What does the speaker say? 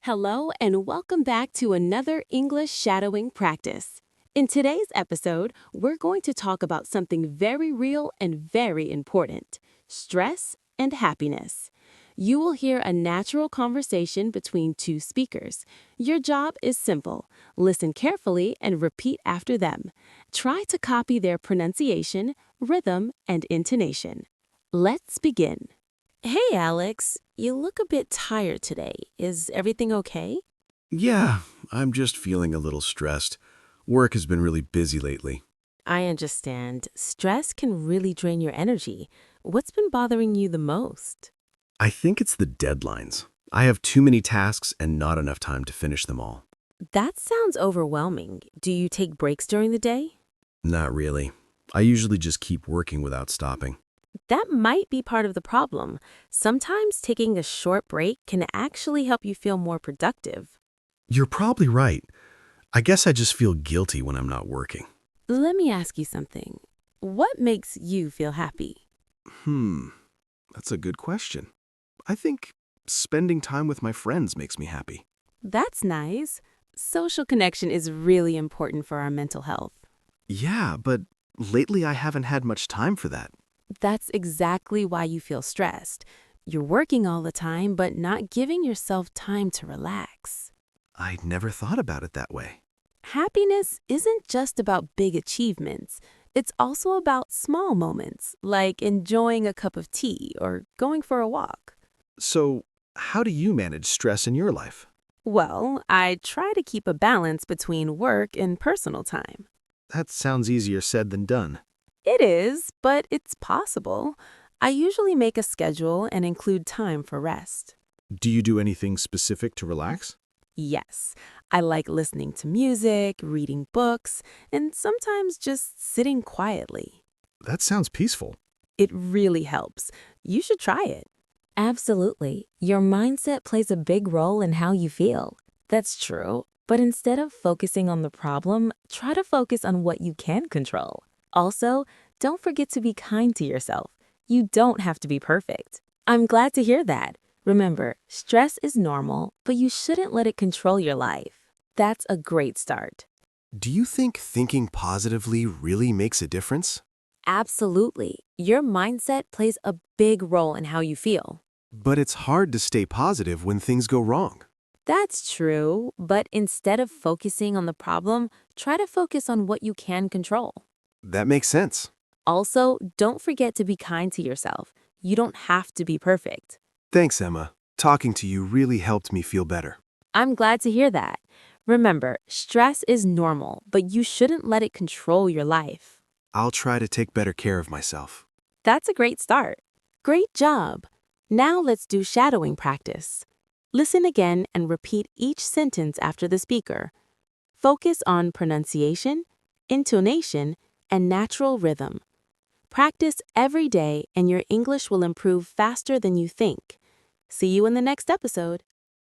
Hello and welcome back to another English shadowing practice. In today's episode, we're going to talk about something very real and very important: stress and happiness. You will hear a natural conversation between two speakers. Your job is simple: listen carefully and repeat after them. Try to copy their pronunciation, rhythm, and intonation. Let's begin. Hey, Alex, you look a bit tired today. Is everything okay? Yeah, I'm just feeling a little stressed. Work has been really busy lately. I understand. Stress can really drain your energy. What's been bothering you the most? I think it's the deadlines. I have too many tasks and not enough time to finish them all. That sounds overwhelming. Do you take breaks during the day? Not really. I usually just keep working without stopping. That might be part of the problem. Sometimes taking a short break can actually help you feel more productive. You're probably right. I guess I just feel guilty when I'm not working. Let me ask you something. What makes you feel happy? That's a good question. I think spending time with my friends makes me happy. That's nice. Social connection is really important for our mental health. Yeah, but lately I haven't had much time for that. That's exactly why you feel stressed. You're working all the time, but not giving yourself time to relax. I'd never thought about it that way. Happiness isn't just about big achievements. It's also about small moments, like enjoying a cup of tea or going for a walk. So, how do you manage stress in your life? Well, I try to keep a balance between work and personal time. That sounds easier said than done. It is, but it's possible. I usually make a schedule and include time for rest. Do you do anything specific to relax? Yes, I like listening to music, reading books, and sometimes just sitting quietly. That sounds peaceful. It really helps. You should try it. Absolutely. Your mindset plays a big role in how you feel. That's true. But instead of focusing on the problem, try to focus on what you can control. Also, don't forget to be kind to yourself. You don't have to be perfect. I'm glad to hear that. Remember, stress is normal, but you shouldn't let it control your life. That's a great start. Do you think thinking positively really makes a difference? Absolutely. Your mindset plays a big role in how you feel. But it's hard to stay positive when things go wrong. That's true, but instead of focusing on the problem, try to focus on what you can control. That makes sense. Also, don't forget to be kind to yourself. You don't have to be perfect. Thanks, Emma. Talking to you really helped me feel better. I'm glad to hear that. Remember, stress is normal, but you shouldn't let it control your life. I'll try to take better care of myself. That's a great start. Great job. Now let's do shadowing practice. Listen again and repeat each sentence after the speaker. Focus on pronunciation, intonation, and natural rhythm. Practice every day and your English will improve faster than you think. See you in the next episode.